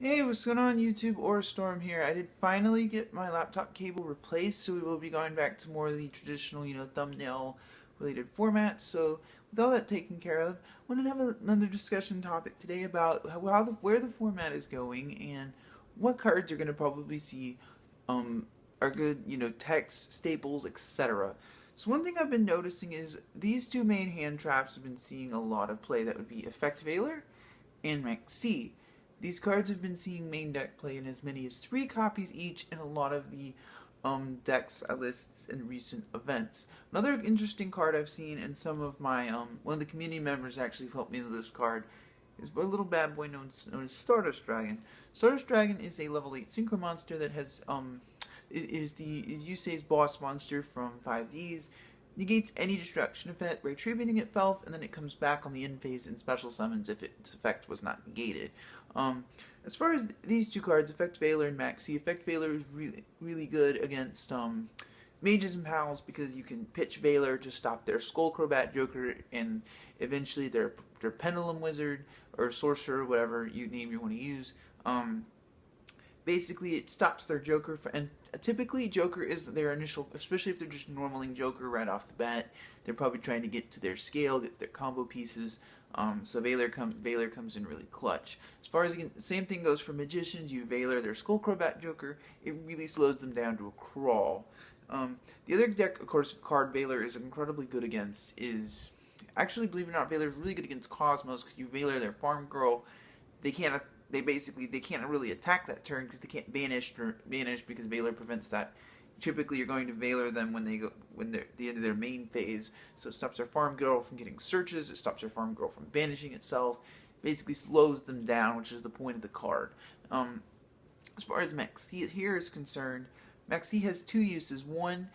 Hey, what's going on YouTube? Or Storm here. I did finally get my laptop cable replaced, so we will be going back to more of the traditional, thumbnail related formats. So with all that taken care of, I wanted to have another discussion topic today about where the format is going and what cards you're going to probably see are good, text, staples, etc. So one thing I've been noticing is these two main hand traps have been seeing a lot of play. That would be Effect Veiler and Maxx. These cards have been seeing main deck play in as many as 3 copies each in a lot of the decks lists in recent events. Another interesting card I've seen, and some of my one of the community members actually helped me with this card, is a little bad boy known as Stardust Dragon. Stardust Dragon is a level 8 synchro monster that has is Yusei's boss monster from 5Ds. Negates any destruction effect by attributing itself, and then it comes back on the end phase and special summons if its effect was not negated. As far as these two cards, Effect Veiler and Maxx, Effect Veiler is really good against mages and pals because you can pitch Veiler to stop their Skullcrobat Joker and eventually their Pendulum Wizard or Sorcerer, whatever name you want to use. Basically, it stops their Joker, and typically Joker is their initial, especially if they're just normaling Joker right off the bat. They're probably trying to get to their scale, get their combo pieces. So Veiler comes in really clutch. As far as, again, the same thing goes for Magicians. You Veiler their Skullcrobat Joker, it really slows them down to a crawl. The other deck, of course, card Veiler is incredibly good against is, actually, believe it or not, Veiler is really good against Cosmos because you Veiler their Farm Girl. They can't really attack that turn because they can't banish because Veiler prevents that. Typically, you're going to Veiler them when they're at the end of their main phase, so it stops their farm girl from getting searches. It stops their farm girl from banishing itself. Basically, slows them down, which is the point of the card. As far as Maxx here is concerned, Maxx has 2 uses. One,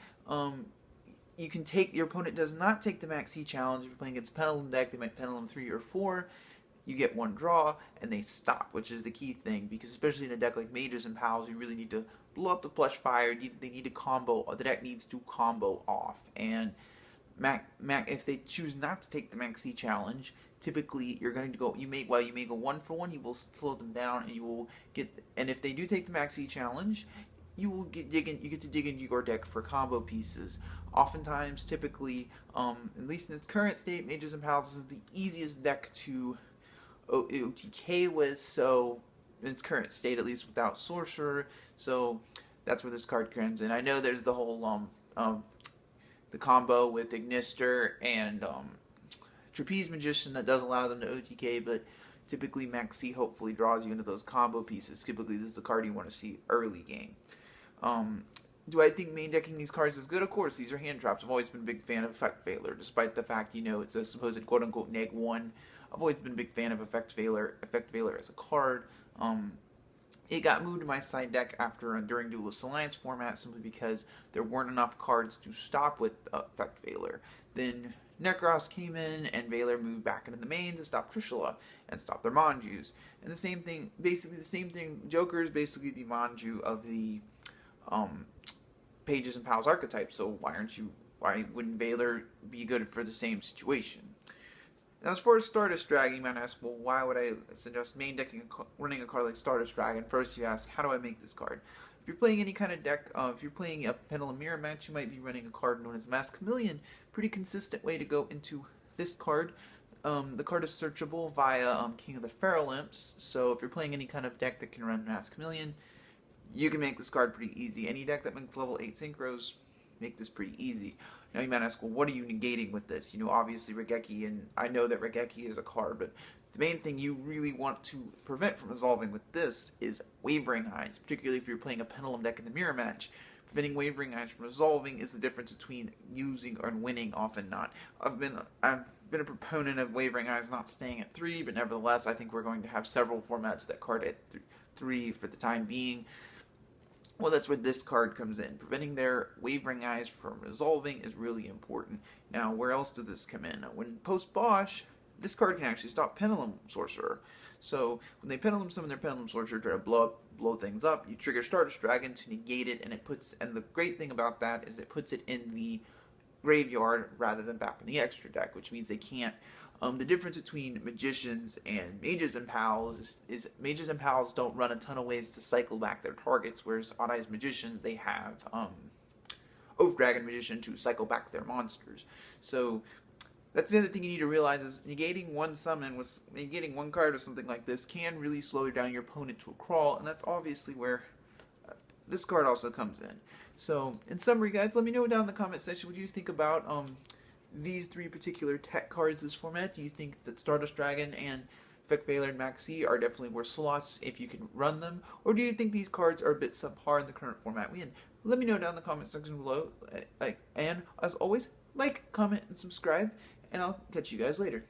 you can take your opponent does not take the Maxx challenge. If you're playing against Pendulum deck, they might Pendulum 3 or 4. You get 1 draw, and they stop, which is the key thing, because especially in a deck like Mages and Pals, you really need to blow up the plush fire. They need to combo, the deck needs to combo off, and if they choose not to take the Maxx challenge, typically you're going to go, you may go 1 for 1, you will slow them down, and you will get, and if they do take the Maxx challenge, you get to dig into your deck for combo pieces. Oftentimes, typically, at least in its current state, Mages and Pals is the easiest deck to OTK with, so in its current state, at least without Sorcerer, so that's where this card comes in. I know there's the whole the combo with Ignister and Trapeze Magician that does allow them to OTK, but typically Maxx hopefully draws you into those combo pieces. Typically this is a card you want to see early game. Do I think main decking these cards is good? Of course, these are hand traps. I've always been a big fan of Effect Veiler, despite the fact, it's a supposed quote-unquote neg 1. I've always been a big fan of Effect Veiler as a card. It got moved to my side deck during Duelist Alliance format simply because there weren't enough cards to stop with Effect Veiler. Then Necros came in, and Veiler moved back into the main to stop Trishula and stop their Manjus. And the same thing, Joker is basically the Manju of the Pages and Pals archetype, so why wouldn't Veiler be good for the same situation? Now, as far as Stardust Dragon, you might ask, well, why would I suggest main decking running a card like Stardust Dragon? First, you ask, how do I make this card? If you're playing any kind of deck, if you're playing a Pendulum Mirror match, you might be running a card known as Mask Chameleon. Pretty consistent way to go into this card. The card is searchable via King of the Feral Imps, so if you're playing any kind of deck that can run Mask Chameleon, you can make this card pretty easy. Any deck that makes level 8 synchros, make this pretty easy. Now you might ask, well, what are you negating with this? Obviously Regeki, and I know that Regeki is a card, but the main thing you really want to prevent from resolving with this is Wavering Eyes, particularly if you're playing a Pendulum deck in the Mirror match. Preventing Wavering Eyes from resolving is the difference between using or winning, often not. I've been a proponent of Wavering Eyes not staying at 3, but nevertheless, I think we're going to have several formats that card at 3 for the time being. Well, that's where this card comes in. Preventing their Wavering Eyes from resolving is really important. Now, where else does this come in? When post-BOSH, this card can actually stop Pendulum Sorcerer. So, when they Pendulum summon their Pendulum Sorcerer, try to blow things up, you trigger Stardust Dragon to negate it, and the great thing about that is it puts it in the graveyard rather than back in the extra deck, which means they can't The difference between magicians and mages and pals is mages and pals don't run a ton of ways to cycle back their targets, whereas Odd Eyes magicians, they have Oath Dragon magician to cycle back their monsters. So that's the other thing you need to realize is negating one summon with negating one card or something like this can really slow down your opponent to a crawl, and that's obviously where this card also comes in. So in summary, guys, let me know down in the comment section what you think about these three particular tech cards this format. Do you think that Stardust Dragon and Effect Veiler and Maxx are definitely worth slots if you can run them? Or do you think these cards are a bit subpar in the current format we in? Let me know down in the comment section below. And as always, like, comment, and subscribe, and I'll catch you guys later.